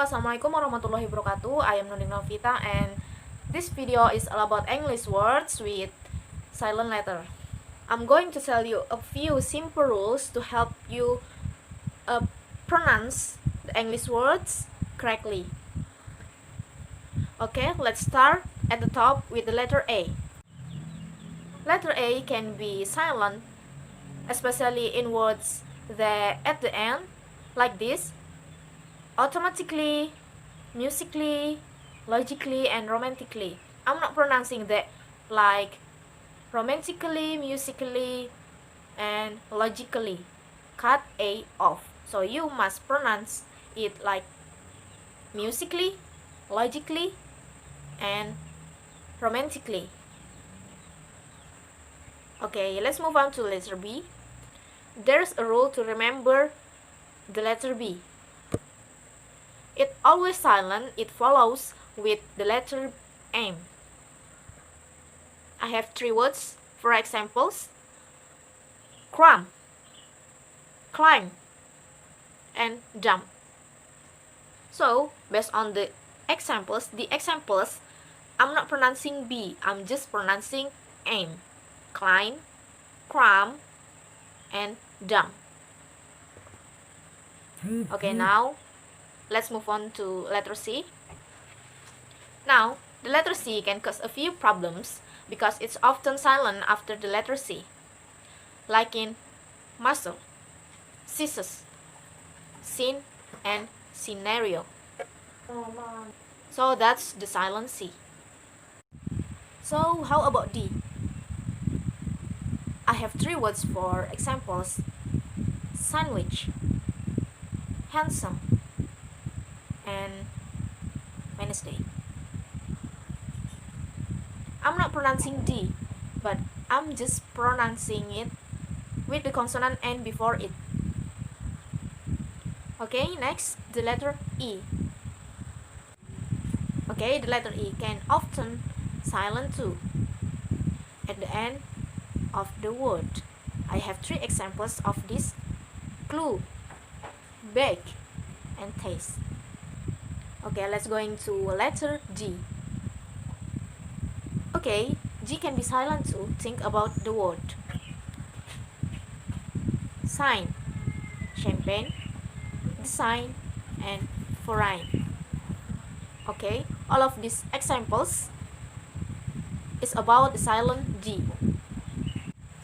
Assalamualaikum warahmatullahi wabarakatuh. I am Nunik Novita and this video is all about English words with silent letter. I'm going to tell you a few simple rules to help you pronounce the English words correctly. Okay, let's start at the top with the letter A. Letter A can be silent, especially in words that at the end, like this: automatically, musically, logically, and romantically. I'm not pronouncing that like romantically, musically, and logically. Cut A off. So you must pronounce it like musically, logically, and romantically. Okay, let's move on to letter B. There's a rule to remember the letter B. It always silent, it follows with the letter M. I have 3 words for examples: cram, climb, and jump. So, based on the examples, I'm not pronouncing B, I'm just pronouncing M. Climb, cram, and jump. Okay, now let's move on to letter C. Now, the letter C can cause a few problems because it's often silent after the letter C, like in muscle, scissors, scene, and scenario. So that's the silent C. So how about D? I have 3 words for examples: sandwich, handsome, and Wednesday. I'm not pronouncing D, but I'm just pronouncing it with the consonant N before it. Okay, next, the letter E. Okay, the letter E can often silent too at the end of the word. I have 3 examples of this: glue, bake, and taste. Okay, let's go into letter G. Okay, G can be silent too. Think about the word: sign, champagne, design, and foreign. Okay, all of these examples is about the silent G.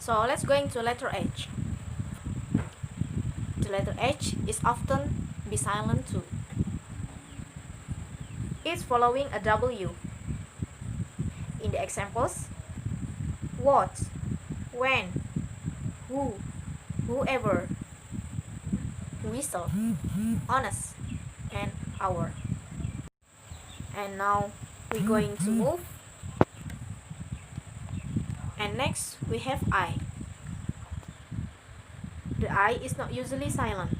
So let's go into letter H. The letter H is often be silent too. It's following a W. In the examples: what, when, who, whoever, whistle, honest, and hour. And now we're going to move. And next we have I. The I is not usually silent.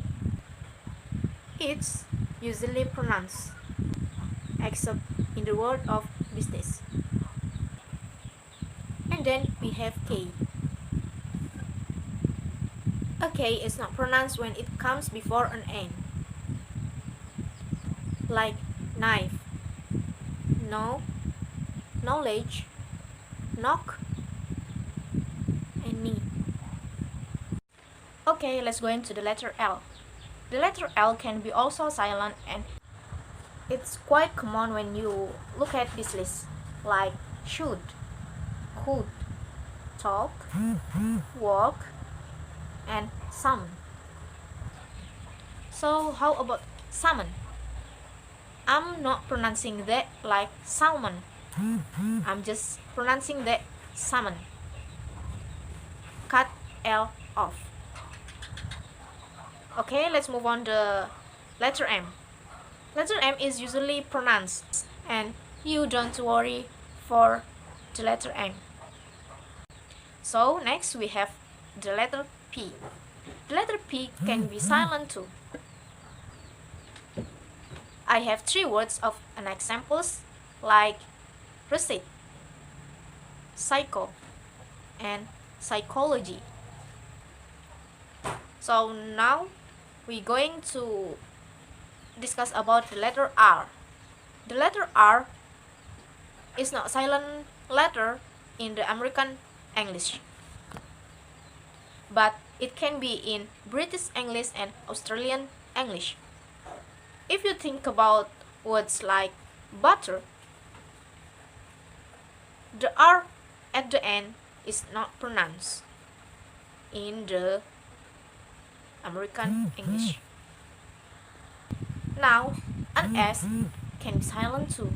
It's usually pronounced, except in the word of business. And then we have K. A K is not pronounced when it comes before an N, like knife, know, knowledge, knock, and knee. Okay, let's go into the letter L. The letter L can be also silent, and it's quite common when you look at this list, like should, could, talk, walk, and summon. So how about summon? I'm not pronouncing that like salmon. I'm just pronouncing that summon. Cut L off. Okay, let's move on to letter M. Letter M is usually pronounced, and you don't worry for the letter M. So next we have the letter P. The letter P can be silent too. I have 3 words of an examples like receipt, psycho, and psychology. So now we're going to discuss about the letter R. The letter R is not silent letter in the American English, but it can be in British English and Australian English. If you think about words like butter, the R at the end is not pronounced in the American English. Now, an S can be silent too.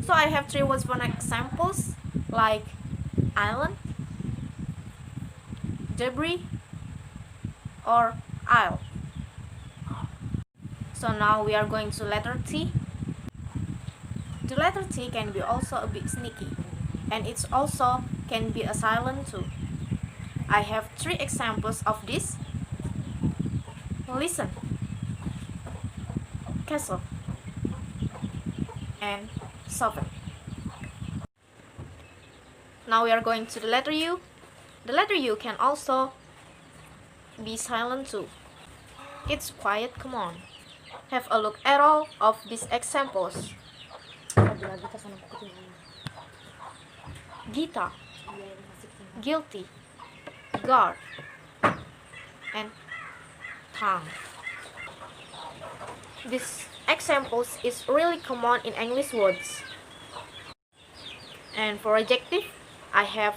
So I have 3 words for examples like island, debris, or aisle. So now we are going to letter T. The letter T can be also a bit sneaky, and it's also can be a silent too. I have 3 examples of this. Listen, castle, and sovereign. Now we are going to the letter U. The letter U can also be silent too. It's quiet, come on. Have a look at all of these examples. Guitar, guilty, guard, and tongue. These examples is really common in English words. And for adjective, I have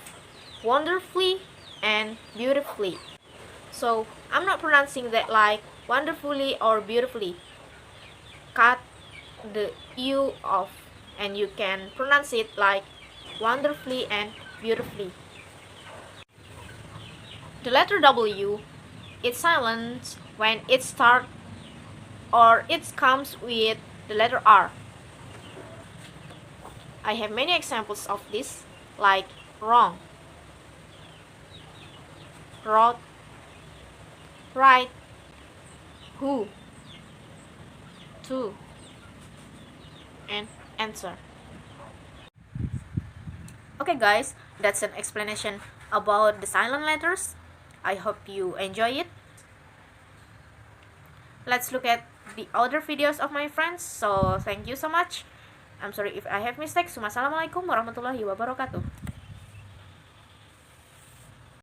wonderfully and beautifully. So I'm not pronouncing that like wonderfully or beautifully. Cut the U off and you can pronounce it like wonderfully and beautifully. The letter W, it's silent when it starts or it comes with the letter R. I have many examples of this, like wrong, wrote, right, who, to, and answer. Okay guys, that's an explanation about the silent letters. I hope you enjoy it. Let's look at the other videos of my friends. So thank you so much. I'm sorry if I have mistakes. Wassalamualaikum warahmatullahi wabarakatuh.